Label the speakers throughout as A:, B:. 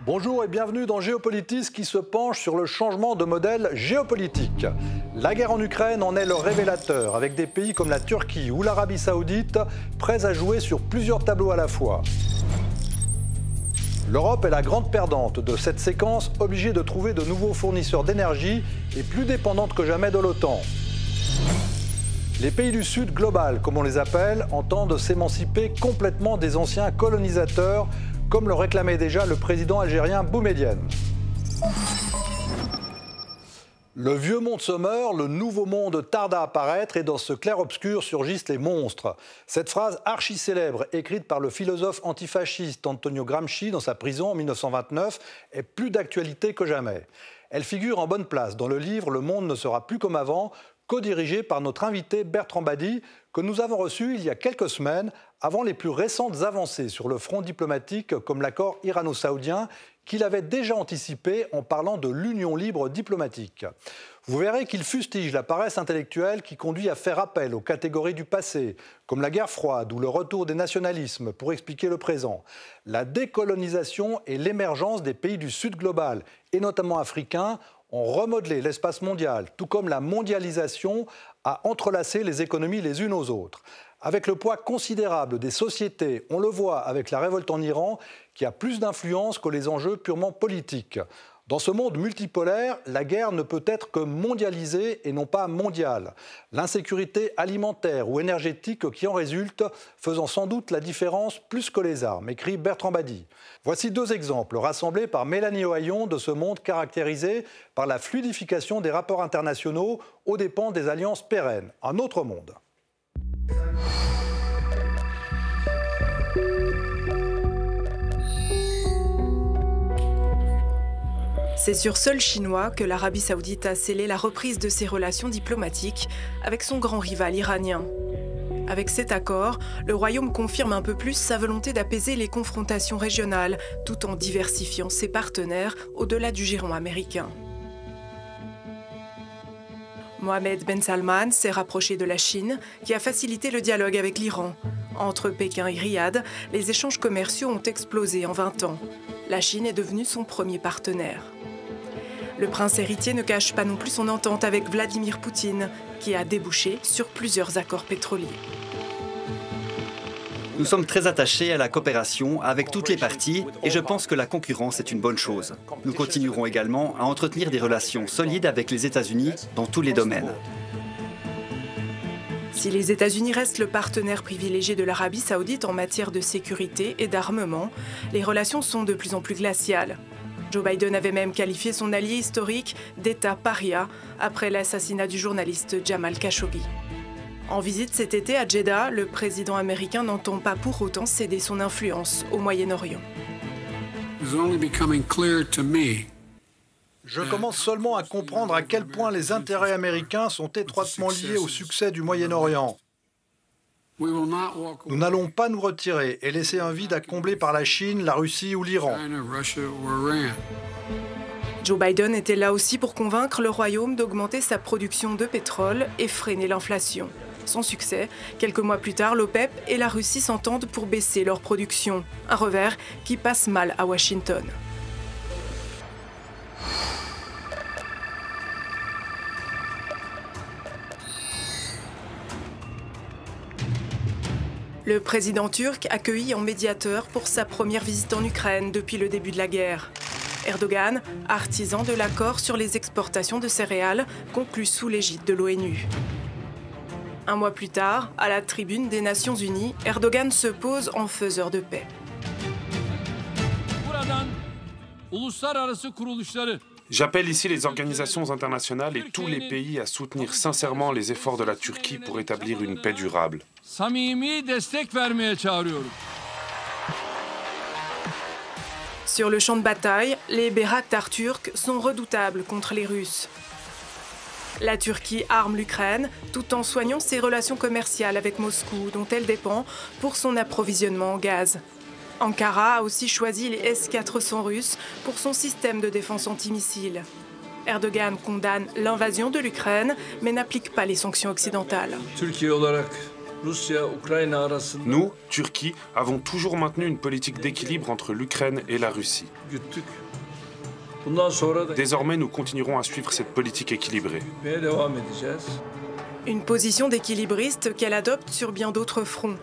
A: Bonjour et bienvenue dans Géopolitis qui se penche sur le changement de modèle géopolitique. La guerre en Ukraine en est le révélateur, avec des pays comme la Turquie ou l'Arabie Saoudite prêts à jouer sur plusieurs tableaux à la fois. L'Europe est la grande perdante de cette séquence, obligée de trouver de nouveaux fournisseurs d'énergie et plus dépendante que jamais de l'OTAN. Les pays du Sud global, comme on les appelle, entendent s'émanciper complètement des anciens colonisateurs, comme le réclamait déjà le président algérien Boumedienne. Le vieux monde se meurt, le nouveau monde tarde à apparaître et dans ce clair-obscur surgissent les monstres. Cette phrase archi-célèbre, écrite par le philosophe antifasciste Antonio Gramsci dans sa prison en 1929, est plus d'actualité que jamais. Elle figure en bonne place dans le livre « Le monde ne sera plus comme avant », co-dirigé par notre invité Bertrand Badi, que nous avons reçu il y a quelques semaines, avant les plus récentes avancées sur le front diplomatique comme l'accord irano-saoudien, qu'il avait déjà anticipé en parlant de l'union libre diplomatique. Vous verrez qu'il fustige la paresse intellectuelle qui conduit à faire appel aux catégories du passé, comme la guerre froide ou le retour des nationalismes pour expliquer le présent. La décolonisation et l'émergence des pays du Sud global, et notamment africains, ont remodelé l'espace mondial, tout comme la mondialisation a entrelacé les économies les unes aux autres. Avec le poids considérable des sociétés, on le voit avec la révolte en Iran, qui a plus d'influence que les enjeux purement politiques. Dans ce monde multipolaire, la guerre ne peut être que mondialisée et non pas mondiale. L'insécurité alimentaire ou énergétique qui en résulte faisant sans doute la différence plus que les armes, écrit Bertrand Badi. Voici deux exemples rassemblés par Mélanie Ohaillon de ce monde caractérisé par la fluidification des rapports internationaux aux dépens des alliances pérennes. Un autre monde.
B: C'est sur sol chinois que l'Arabie saoudite a scellé la reprise de ses relations diplomatiques avec son grand rival iranien. Avec cet accord, le royaume confirme un peu plus sa volonté d'apaiser les confrontations régionales, tout en diversifiant ses partenaires au-delà du giron américain. Mohammed Ben Salman s'est rapproché de la Chine, qui a facilité le dialogue avec l'Iran. Entre Pékin et Riyad, les échanges commerciaux ont explosé en 20 ans. La Chine est devenue son premier partenaire. Le prince héritier ne cache pas non plus son entente avec Vladimir Poutine, qui a débouché sur plusieurs accords pétroliers.
C: Nous sommes très attachés à la coopération avec toutes les parties et je pense que la concurrence est une bonne chose. Nous continuerons également à entretenir des relations solides avec les États-Unis dans tous les domaines.
B: Si les États-Unis restent le partenaire privilégié de l'Arabie saoudite en matière de sécurité et d'armement, les relations sont de plus en plus glaciales. Joe Biden avait même qualifié son allié historique d'État paria après l'assassinat du journaliste Jamal Khashoggi. En visite cet été à Jeddah, le président américain n'entend pas pour autant céder son influence au Moyen-Orient.
A: Je commence seulement à comprendre à quel point les intérêts américains sont étroitement liés au succès du Moyen-Orient. Nous n'allons pas nous retirer et laisser un vide à combler par la Chine, la Russie ou l'Iran.
B: Joe Biden était là aussi pour convaincre le Royaume d'augmenter sa production de pétrole et freiner l'inflation. Sans succès, quelques mois plus tard, l'OPEP et la Russie s'entendent pour baisser leur production. Un revers qui passe mal à Washington. Le président turc accueilli en médiateur pour sa première visite en Ukraine depuis le début de la guerre. Erdogan, artisan de l'accord sur les exportations de céréales conclu sous l'égide de l'ONU. Un mois plus tard, à la tribune des Nations Unies, Erdogan se pose en faiseur de paix.
D: J'appelle ici les organisations internationales et tous les pays à soutenir sincèrement les efforts de la Turquie pour établir une paix durable.
B: Sur le champ de bataille, les Bayraktars turcs sont redoutables contre les Russes. La Turquie arme l'Ukraine tout en soignant ses relations commerciales avec Moscou, dont elle dépend pour son approvisionnement en gaz. Ankara a aussi choisi les S-400 russes pour son système de défense antimissiles. Erdogan condamne l'invasion de l'Ukraine, mais n'applique pas les sanctions occidentales.
D: Nous, Turquie, avons toujours maintenu une politique d'équilibre entre l'Ukraine et la Russie. Désormais, nous continuerons à suivre cette politique équilibrée.
B: Une position d'équilibriste qu'elle adopte sur bien d'autres fronts.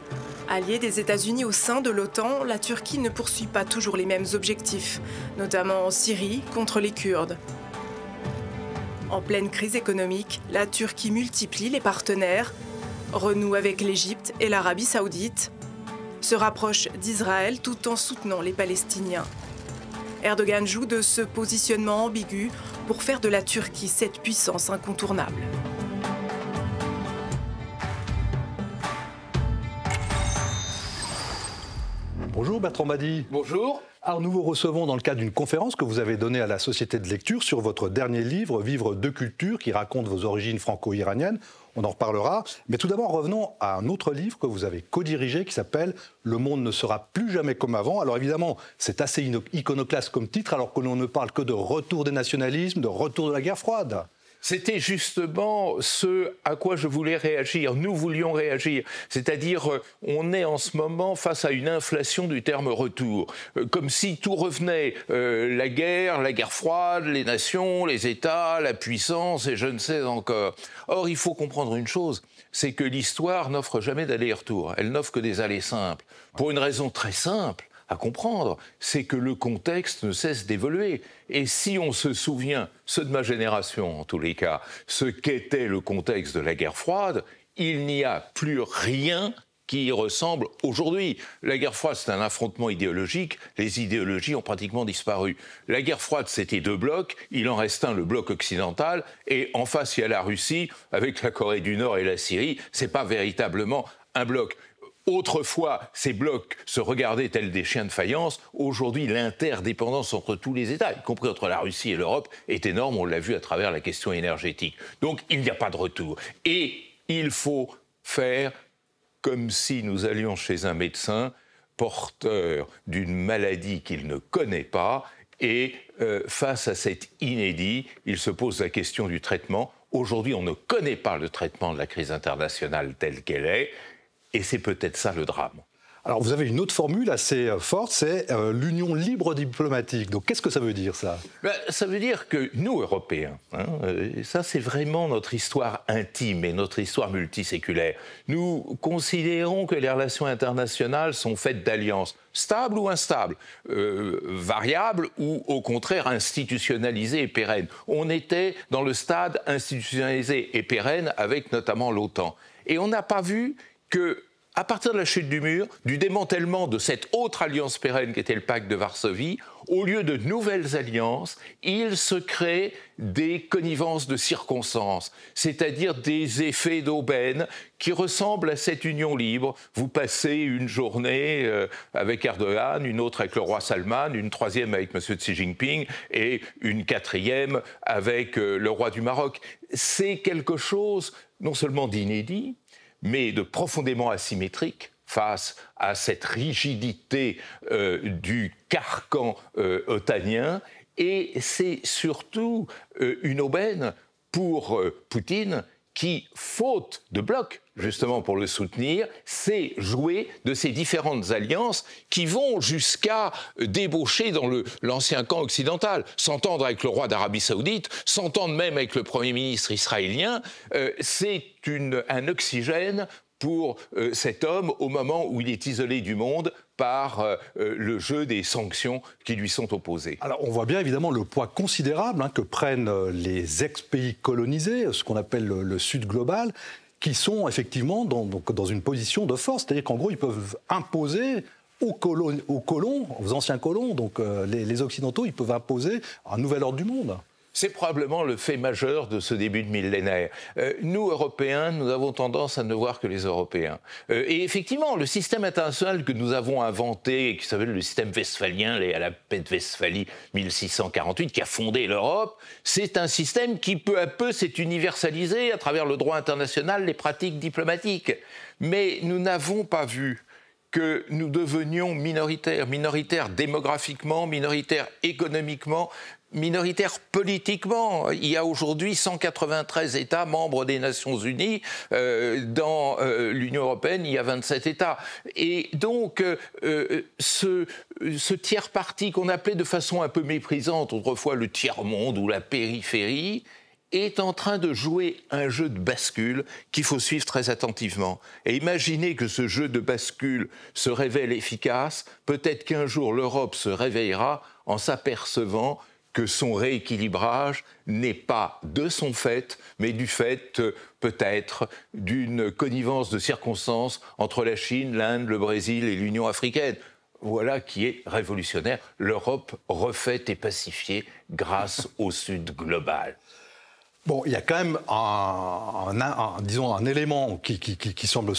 B: Alliée des États-Unis au sein de l'OTAN, la Turquie ne poursuit pas toujours les mêmes objectifs, notamment en Syrie contre les Kurdes. En pleine crise économique, la Turquie multiplie les partenaires, renoue avec l'Égypte et l'Arabie saoudite, se rapproche d'Israël tout en soutenant les Palestiniens. Erdogan joue de ce positionnement ambigu pour faire de la Turquie cette puissance incontournable.
A: Bonjour Bertrand Badi.
E: Bonjour.
A: Alors nous vous recevons dans le cadre d'une conférence que vous avez donnée à la Société de lecture sur votre dernier livre, Vivre deux cultures, qui raconte vos origines franco-iraniennes. On en reparlera. Mais tout d'abord, revenons à un autre livre que vous avez co-dirigé qui s'appelle « Le monde ne sera plus jamais comme avant ». Alors évidemment, c'est assez iconoclaste comme titre, alors que l'on ne parle que de retour des nationalismes, de retour de la guerre froide.
E: C'était justement ce à quoi je voulais réagir. Nous voulions réagir. C'est-à-dire, on est en ce moment face à une inflation du terme retour. Comme si tout revenait. La guerre froide, les nations, les États, la puissance et je ne sais encore. Or, il faut comprendre une chose, c'est que l'histoire n'offre jamais d'aller-retour. Elle n'offre que des allers simples. Pour une raison très simple à comprendre, c'est que le contexte ne cesse d'évoluer. Et si on se souvient, ceux de ma génération en tous les cas, ce qu'était le contexte de la guerre froide, il n'y a plus rien qui y ressemble aujourd'hui. La guerre froide, c'est un affrontement idéologique, les idéologies ont pratiquement disparu. La guerre froide, c'était deux blocs, il en reste un, le bloc occidental, et en face, il y a la Russie, avec la Corée du Nord et la Syrie, c'est pas véritablement un bloc. Autrefois, ces blocs se regardaient tels des chiens de faïence. Aujourd'hui, l'interdépendance entre tous les États, y compris entre la Russie et l'Europe, est énorme. On l'a vu à travers la question énergétique. Donc, il n'y a pas de retour. Et il faut faire comme si nous allions chez un médecin porteur d'une maladie qu'il ne connaît pas. Et face à cet inédit, il se pose la question du traitement. Aujourd'hui, on ne connaît pas le traitement de la crise internationale telle qu'elle est. Et c'est peut-être ça le drame.
A: Alors vous avez une autre formule assez forte, c'est l'union libre diplomatique. Donc qu'est-ce que ça veut dire ça ?
E: Ça veut dire que nous, Européens, ça c'est vraiment notre histoire intime et notre histoire multiséculaire. Nous considérons que les relations internationales sont faites d'alliances stables ou instables, variables ou au contraire institutionnalisées et pérennes. On était dans le stade institutionnalisé et pérenne avec notamment l'OTAN. Et on n'a pas vu qu'à partir de la chute du mur, du démantèlement de cette autre alliance pérenne qu'était le pacte de Varsovie, au lieu de nouvelles alliances, il se crée des connivences de circonstances, c'est-à-dire des effets d'aubaine qui ressemblent à cette union libre. Vous passez une journée avec Erdogan, une autre avec le roi Salman, une troisième avec M. Xi Jinping et une quatrième avec le roi du Maroc. C'est quelque chose non seulement d'inédit, mais de profondément asymétrique face à cette rigidité du carcan otanien. Et c'est surtout une aubaine pour Poutine qui, faute de bloc, justement pour le soutenir, sait jouer de ces différentes alliances qui vont jusqu'à débaucher dans l'ancien camp occidental, s'entendre avec le roi d'Arabie Saoudite, s'entendre même avec le Premier ministre israélien. C'est un oxygène pour cet homme au moment où il est isolé du monde par le jeu des sanctions qui lui sont opposées.
A: Alors on voit bien évidemment le poids considérable que prennent les ex-pays colonisés, ce qu'on appelle le Sud global, qui sont effectivement dans une position de force. C'est-à-dire qu'en gros, ils peuvent imposer aux colons, aux anciens colons, donc les Occidentaux, ils peuvent imposer un nouvel ordre du monde.
E: C'est probablement le fait majeur de ce début de millénaire. Nous, Européens, nous avons tendance à ne voir que les Européens. Et effectivement, le système international que nous avons inventé, qui s'appelle le système westphalien, à la paix de Westphalie 1648, qui a fondé l'Europe, c'est un système qui, peu à peu, s'est universalisé à travers le droit international, les pratiques diplomatiques. Mais nous n'avons pas vu que nous devenions minoritaires, minoritaires démographiquement, minoritaires économiquement, minoritaires politiquement. Il y a aujourd'hui 193 États membres des Nations Unies. Dans l'Union européenne, il y a 27 États. Et donc, ce tiers-parti qu'on appelait de façon un peu méprisante autrefois le tiers-monde ou la périphérie, est en train de jouer un jeu de bascule qu'il faut suivre très attentivement. Et imaginez que ce jeu de bascule se révèle efficace, peut-être qu'un jour l'Europe se réveillera en s'apercevant que son rééquilibrage n'est pas de son fait, mais du fait peut-être d'une connivence de circonstances entre la Chine, l'Inde, le Brésil et l'Union africaine. Voilà qui est révolutionnaire. L'Europe refaite et pacifiée grâce au Sud global.
A: Bon, il y a quand même un élément qui semble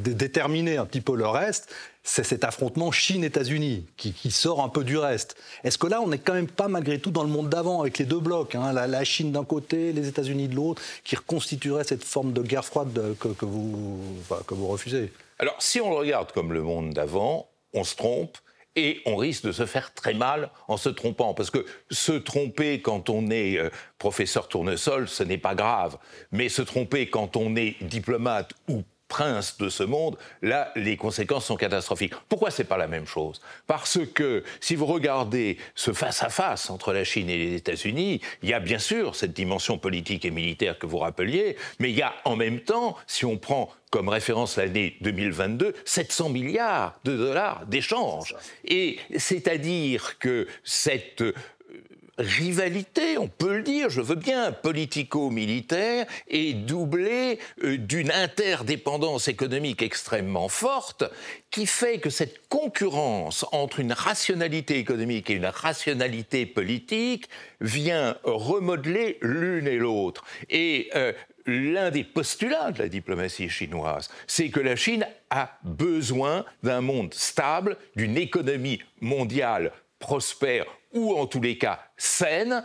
A: déterminer un petit peu le reste, c'est cet affrontement Chine-États-Unis qui sort un peu du reste. Est-ce que là, on n'est quand même pas malgré tout dans le monde d'avant, avec les deux blocs, hein, la Chine d'un côté, les États-Unis de l'autre, qui reconstituerait cette forme de guerre froide que vous refusez?
E: Alors, si on le regarde comme le monde d'avant, on se trompe. Et on risque de se faire très mal en se trompant. Parce que se tromper quand on est professeur tournesol, ce n'est pas grave. Mais se tromper quand on est diplomate ou prince de ce monde, là, les conséquences sont catastrophiques. Pourquoi c'est pas la même chose? Parce que si vous regardez ce face-à-face entre la Chine et les États-Unis, il y a bien sûr cette dimension politique et militaire que vous rappeliez, mais il y a en même temps, si on prend comme référence l'année 2022, 700 milliards de dollars d'échanges. Et c'est-à-dire que cette rivalité, on peut le dire, je veux bien, politico-militaire, est doublée d'une interdépendance économique extrêmement forte qui fait que cette concurrence entre une rationalité économique et une rationalité politique vient remodeler l'une et l'autre. Et l'un des postulats de la diplomatie chinoise, c'est que la Chine a besoin d'un monde stable, d'une économie mondiale prospère, ou en tous les cas saine,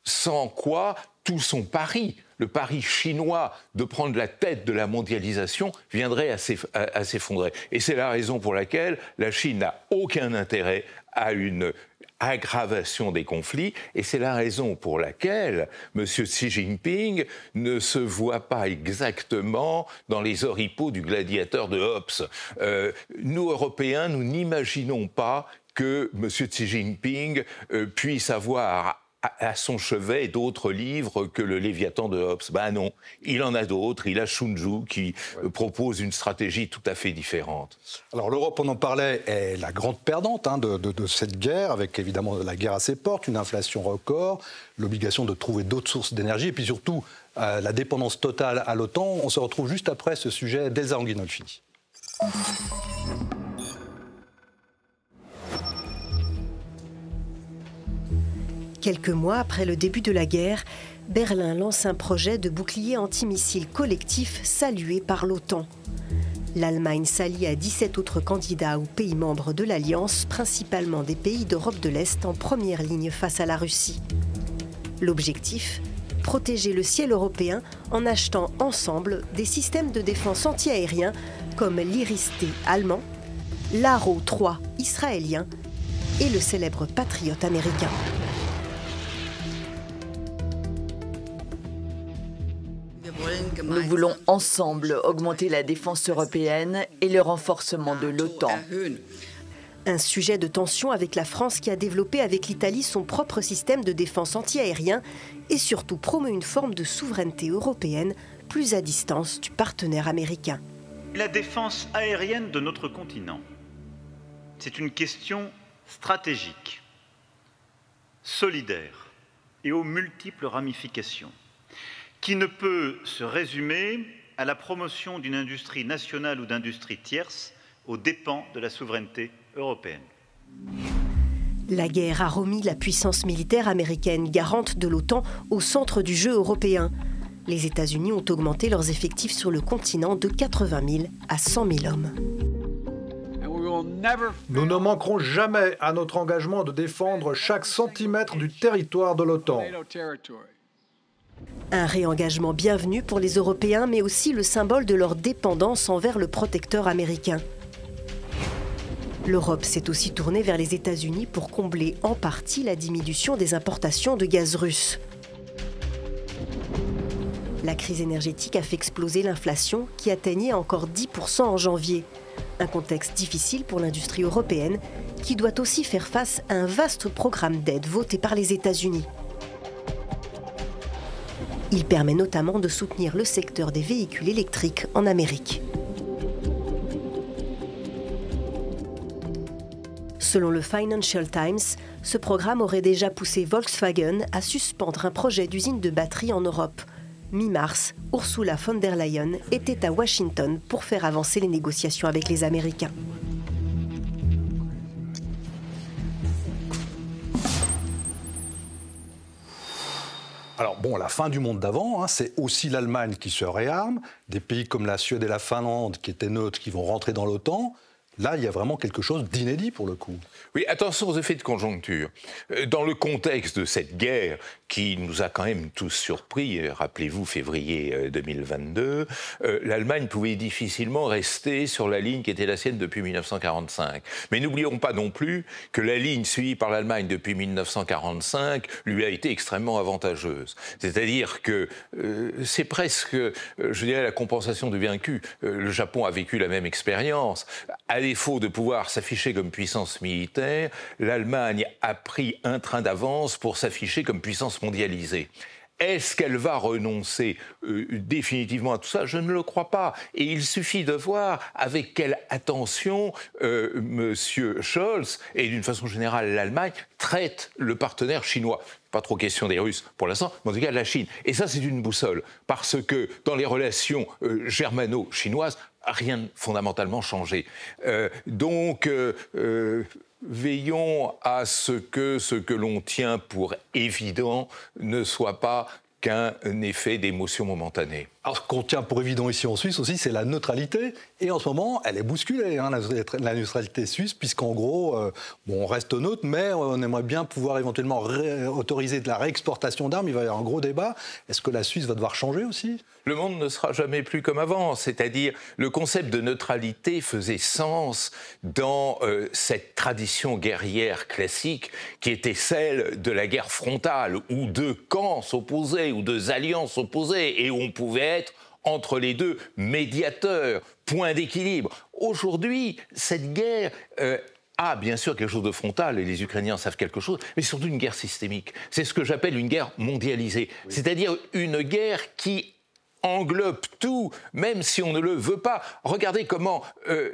E: sans quoi tout son pari, le pari chinois de prendre la tête de la mondialisation, viendrait à s'effondrer. Et c'est la raison pour laquelle la Chine n'a aucun intérêt à une aggravation des conflits, et c'est la raison pour laquelle M. Xi Jinping ne se voit pas exactement dans les oripeaux du gladiateur de Hobbes. Nous, Européens, nous n'imaginons pas que M. Xi Jinping puisse avoir à son chevet d'autres livres que le Léviathan de Hobbes. Ben non, il en a d'autres. Il a Sun Tzu qui propose une stratégie tout à fait différente.
A: Alors l'Europe, on en parlait, est la grande perdante de cette guerre, avec évidemment la guerre à ses portes, une inflation record, l'obligation de trouver d'autres sources d'énergie, et puis surtout la dépendance totale à l'OTAN. On se retrouve juste après ce sujet d'Elsa Anguinolfi.
F: Quelques mois après le début de la guerre, Berlin lance un projet de bouclier antimissile collectif salué par l'OTAN. L'Allemagne s'allie à 17 autres candidats ou pays membres de l'Alliance, principalement des pays d'Europe de l'Est en première ligne face à la Russie. L'objectif ? Protéger le ciel européen en achetant ensemble des systèmes de défense antiaériens comme l'Iris-T allemand, l'Arrow 3 israélien et le célèbre Patriot américain.
G: Nous voulons ensemble augmenter la défense européenne et le renforcement de l'OTAN.
F: Un sujet de tension avec la France qui a développé avec l'Italie son propre système de défense antiaérien et surtout promeut une forme de souveraineté européenne plus à distance du partenaire américain.
H: La défense aérienne de notre continent, c'est une question stratégique, solidaire et aux multiples ramifications, qui ne peut se résumer à la promotion d'une industrie nationale ou d'industrie tierce aux dépens de la souveraineté européenne.
F: La guerre a remis la puissance militaire américaine, garante de l'OTAN, au centre du jeu européen. Les États-Unis ont augmenté leurs effectifs sur le continent de 80 000 à 100 000 hommes.
A: Nous ne manquerons jamais à notre engagement de défendre chaque centimètre du territoire de l'OTAN.
F: Un réengagement bienvenu pour les Européens, mais aussi le symbole de leur dépendance envers le protecteur américain. L'Europe s'est aussi tournée vers les États-Unis pour combler en partie la diminution des importations de gaz russe. La crise énergétique a fait exploser l'inflation qui atteignait encore 10% en janvier. Un contexte difficile pour l'industrie européenne qui doit aussi faire face à un vaste programme d'aide voté par les États-Unis. Il permet notamment de soutenir le secteur des véhicules électriques en Amérique. Selon le Financial Times, ce programme aurait déjà poussé Volkswagen à suspendre un projet d'usine de batterie en Europe. Mi-mars, Ursula von der Leyen était à Washington pour faire avancer les négociations avec les Américains.
A: Alors bon, la fin du monde d'avant, hein, c'est aussi l'Allemagne qui se réarme, des pays comme la Suède et la Finlande qui étaient neutres, qui vont rentrer dans l'OTAN. Là, il y a vraiment quelque chose d'inédit pour le coup.
E: Oui, attention aux effets de conjoncture. Dans le contexte de cette guerre qui nous a quand même tous surpris, rappelez-vous, février 2022, l'Allemagne pouvait difficilement rester sur la ligne qui était la sienne depuis 1945. Mais n'oublions pas non plus que la ligne suivie par l'Allemagne depuis 1945 lui a été extrêmement avantageuse. C'est-à-dire que c'est presque, je dirais, la compensation du vaincu. Le Japon a vécu la même expérience. À défaut de pouvoir s'afficher comme puissance militaire, l'Allemagne a pris un train d'avance pour s'afficher comme puissance mondialisée. Est-ce qu'elle va renoncer définitivement à tout ça? Je ne le crois pas. Et il suffit de voir avec quelle attention M. Scholz et d'une façon générale l'Allemagne traite le partenaire chinois. Pas trop question des Russes pour l'instant, mais en tout cas de la Chine. Et ça, c'est une boussole. Parce que dans les relations germano-chinoises, rien n'a fondamentalement changé. Veillons à ce que l'on tient pour évident ne soit pas qu'un effet d'émotion momentanée.
A: Alors, ce qu'on tient pour évident ici en Suisse aussi, c'est la neutralité. Et en ce moment, elle est bousculée, hein, la neutralité suisse, puisqu'en gros, on reste neutre, mais on aimerait bien pouvoir éventuellement autoriser de la réexportation d'armes. Il va y avoir un gros débat. Est-ce que la Suisse va devoir changer aussi?
E: Le monde ne sera jamais plus comme avant. C'est-à-dire, le concept de neutralité faisait sens dans cette tradition guerrière classique qui était celle de la guerre frontale, où deux camps s'opposaient, où deux alliances s'opposaient, et où on pouvait être entre les deux médiateurs, point d'équilibre. Aujourd'hui, cette guerre a bien sûr quelque chose de frontal, et les Ukrainiens savent quelque chose, mais surtout une guerre systémique. C'est ce que j'appelle une guerre mondialisée, oui. C'est-à-dire une guerre qui englobe tout, même si on ne le veut pas. Regardez comment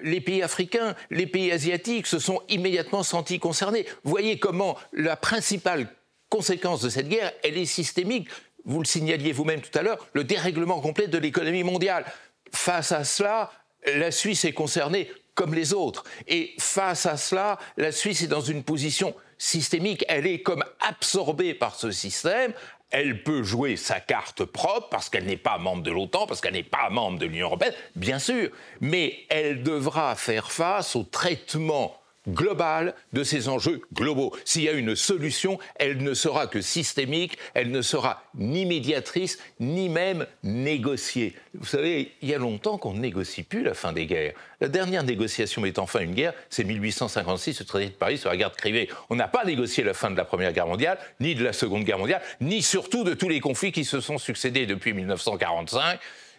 E: les pays africains, les pays asiatiques se sont immédiatement sentis concernés. Voyez comment la principale conséquence de cette guerre, elle est systémique. Vous le signaliez vous-même tout à l'heure, le dérèglement complet de l'économie mondiale. Face à cela, la Suisse est concernée comme les autres. Et face à cela, la Suisse est dans une position systémique. Elle est comme absorbée par ce système. Elle peut jouer sa carte propre parce qu'elle n'est pas membre de l'OTAN, parce qu'elle n'est pas membre de l'Union européenne, bien sûr. Mais elle devra faire face au traitement global de ces enjeux globaux. S'il y a une solution, elle ne sera que systémique, elle ne sera ni médiatrice, ni même négociée. Vous savez, il y a longtemps qu'on ne négocie plus la fin des guerres. La dernière négociation mettant fin à une guerre, c'est 1856, le traité de Paris sur la guerre de Crivet. On n'a pas négocié la fin de la Première Guerre mondiale, ni de la Seconde Guerre mondiale, ni surtout de tous les conflits qui se sont succédés depuis 1945.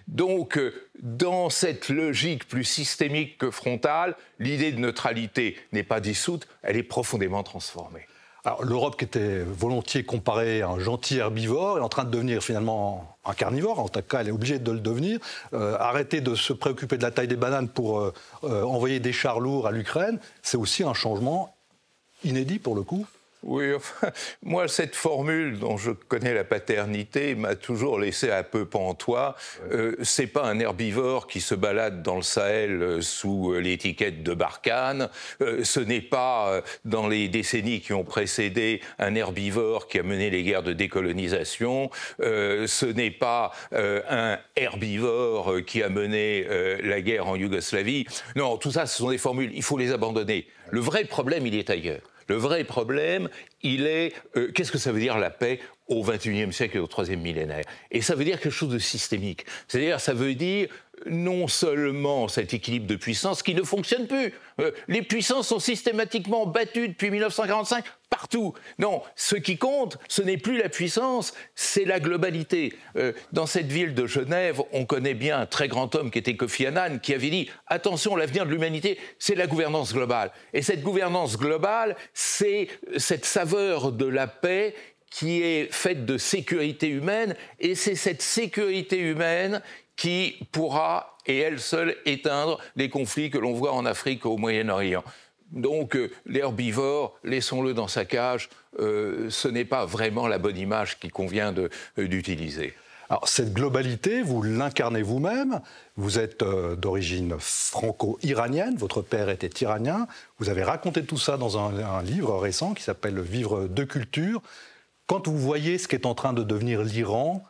E: Donc, dans cette logique plus systémique que frontale, l'idée de neutralité n'est pas dissoute, elle est profondément transformée.
A: Alors, l'Europe, qui était volontiers comparée à un gentil herbivore, est en train de devenir finalement un carnivore. En tout cas, elle est obligée de le devenir. Arrêter de se préoccuper de la taille des bananes pour envoyer des chars lourds à l'Ukraine, c'est aussi un changement inédit pour le coup.
E: Oui, enfin, moi, cette formule dont je connais la paternité m'a toujours laissé un peu pantois. C'est pas un herbivore qui se balade dans le Sahel sous l'étiquette de Barkhane. Ce n'est pas, dans les décennies qui ont précédé, un herbivore qui a mené les guerres de décolonisation. Ce n'est pas un herbivore qui a mené la guerre en Yougoslavie. Non, tout ça, ce sont des formules. Il faut les abandonner. Le vrai problème, il est ailleurs. Le vrai problème, il est qu'est-ce que ça veut dire la paix au XXIe siècle et au troisième millénaire. Et ça veut dire quelque chose de systémique. C'est-à-dire, ça veut dire non seulement cet équilibre de puissance qui ne fonctionne plus. Les puissances sont systématiquement battues depuis 1945 partout. Non, ce qui compte, ce n'est plus la puissance, c'est la globalité. Dans cette ville de Genève, on connaît bien un très grand homme qui était Kofi Annan, qui avait dit « Attention, l'avenir de l'humanité, c'est la gouvernance globale. » Et cette gouvernance globale, c'est cette saveur de la paix qui est faite de sécurité humaine, et c'est cette sécurité humaine qui pourra, et elle seule, éteindre les conflits que l'on voit en Afrique, au Moyen-Orient. Donc, l'herbivore, laissons-le dans sa cage, ce n'est pas vraiment la bonne image qu'il convient d'utiliser.
A: Alors, cette globalité, vous l'incarnez vous-même. Vous êtes d'origine franco-iranienne, votre père était iranien. Vous avez raconté tout ça dans un livre récent qui s'appelle « Vivre deux cultures ». Quand vous voyez ce qu'est en train de devenir l'Iran,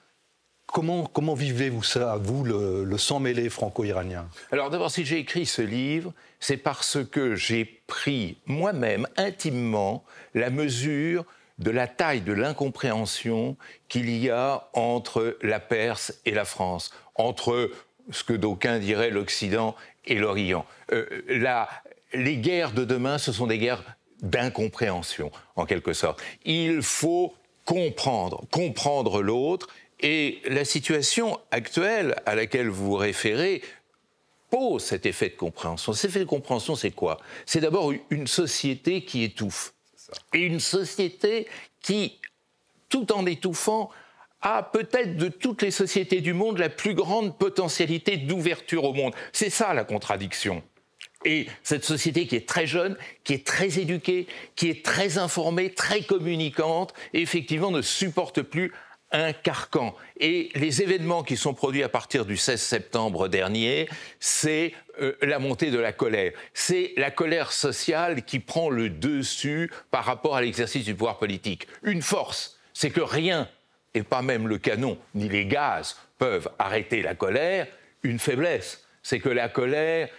A: comment vivez-vous ça, vous, le sang mêlé franco-iranien?
E: Alors d'abord, si j'ai écrit ce livre, c'est parce que j'ai pris moi-même, intimement, la mesure de la taille de l'incompréhension qu'il y a entre la Perse et la France, entre ce que d'aucuns diraient l'Occident et l'Orient. Les guerres de demain, ce sont des guerres d'incompréhension, en quelque sorte. Il faut comprendre l'autre. Et la situation actuelle à laquelle vous vous référez pose cet effet de compréhension. Cet effet de compréhension, c'est quoi? C'est d'abord une société qui étouffe. Et une société qui, tout en étouffant, a peut-être de toutes les sociétés du monde la plus grande potentialité d'ouverture au monde. C'est ça la contradiction. Et cette société qui est très jeune, qui est très éduquée, qui est très informée, très communicante, et effectivement ne supporte plus un carcan. Et les événements qui sont produits à partir du 16 septembre dernier, c'est la montée de la colère. C'est la colère sociale qui prend le dessus par rapport à l'exercice du pouvoir politique. Une force, c'est que rien, et pas même le canon, ni les gaz, peuvent arrêter la colère. Une faiblesse, c'est que la colère...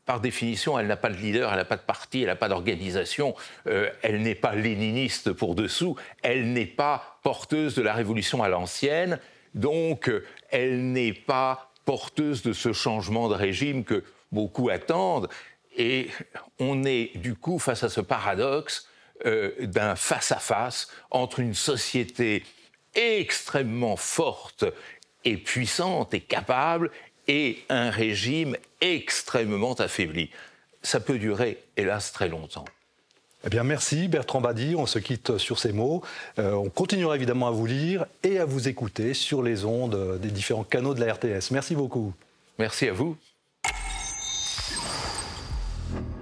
E: par définition, elle n'a pas de leader, elle n'a pas de parti, elle n'a pas d'organisation, elle n'est pas léniniste pour dessous, elle n'est pas porteuse de la révolution à l'ancienne, donc elle n'est pas porteuse de ce changement de régime que beaucoup attendent. Et on est du coup face à ce paradoxe d'un face-à-face entre une société extrêmement forte et puissante et capable et un régime extrêmement affaibli. Ça peut durer, hélas, très longtemps.
A: Eh bien, merci Bertrand Badi, on se quitte sur ces mots. On continuera évidemment à vous lire et à vous écouter sur les ondes des différents canaux de la RTS. Merci beaucoup.
E: Merci à vous.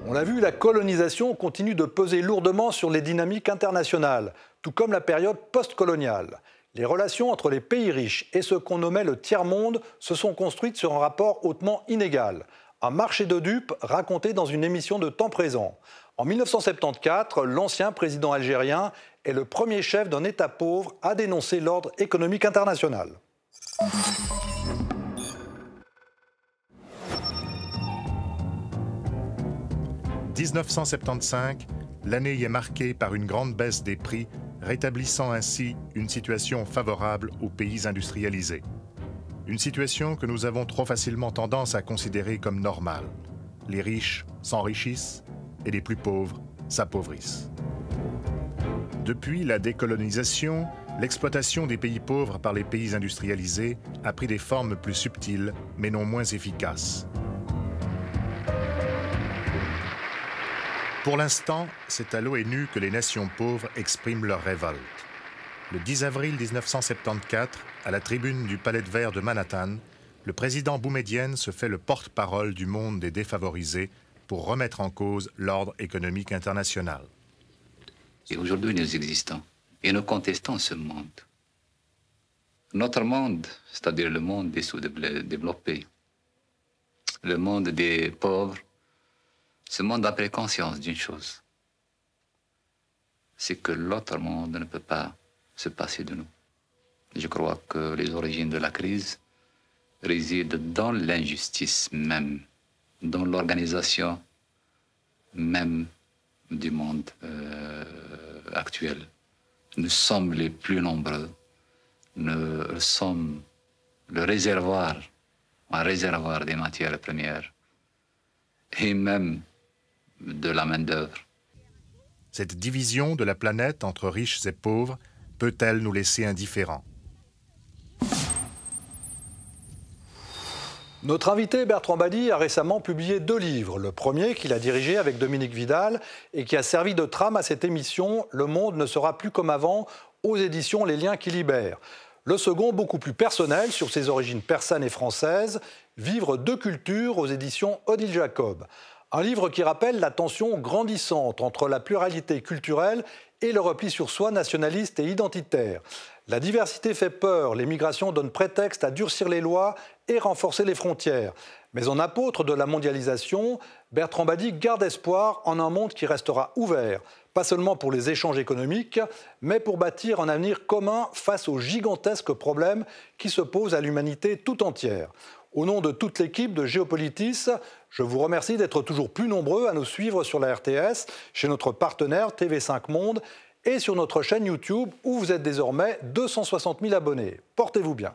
A: On l'a vu, la colonisation continue de peser lourdement sur les dynamiques internationales, tout comme la période post-coloniale. Les relations entre les pays riches et ce qu'on nommait le tiers-monde se sont construites sur un rapport hautement inégal. Un marché de dupes raconté dans une émission de Temps présent. En 1974, l'ancien président algérien est le premier chef d'un État pauvre à dénoncer l'ordre économique international.
I: « 1975, l'année y est marquée par une grande baisse des prix, rétablissant ainsi une situation favorable aux pays industrialisés. Une situation que nous avons trop facilement tendance à considérer comme normale. Les riches s'enrichissent et les plus pauvres s'appauvrissent. Depuis la décolonisation, l'exploitation des pays pauvres par les pays industrialisés a pris des formes plus subtiles, mais non moins efficaces. Pour l'instant, c'est à l'ONU que les nations pauvres expriment leur révolte. Le 10 avril 1974, à la tribune du Palais de Verre de Manhattan, le président Boumedienne se fait le porte-parole du monde des défavorisés pour remettre en cause l'ordre économique international.
J: Et aujourd'hui, nous existons et nous contestons ce monde. Notre monde, c'est-à-dire le monde des sous-développés, le monde des pauvres, ce monde a pris conscience d'une chose, c'est que l'autre monde ne peut pas se passer de nous. Je crois que les origines de la crise résident dans l'injustice même, dans l'organisation même du monde actuel. Nous sommes les plus nombreux. Nous sommes le réservoir, un réservoir des matières premières et même de la main-d'œuvre.
I: Cette division de la planète entre riches et pauvres peut-elle nous laisser indifférents?
A: Notre invité Bertrand Badi a récemment publié 2 livres. Le premier, qu'il a dirigé avec Dominique Vidal et qui a servi de trame à cette émission « Le monde ne sera plus comme avant » aux éditions Les Liens qui libèrent. Le second, beaucoup plus personnel, sur ses origines persanes et françaises, « Vivre 2 cultures » aux éditions Odile Jacob. Un livre qui rappelle la tension grandissante entre la pluralité culturelle et le repli sur soi nationaliste et identitaire. La diversité fait peur, les migrations donnent prétexte à durcir les lois et renforcer les frontières. Mais en apôtre de la mondialisation, Bertrand Badi garde espoir en un monde qui restera ouvert, pas seulement pour les échanges économiques, mais pour bâtir un avenir commun face aux gigantesques problèmes qui se posent à l'humanité tout entière. Au nom de toute l'équipe de Géopolitis, je vous remercie d'être toujours plus nombreux à nous suivre sur la RTS, chez notre partenaire TV5 Monde et sur notre chaîne YouTube où vous êtes désormais 260 000 abonnés. Portez-vous bien.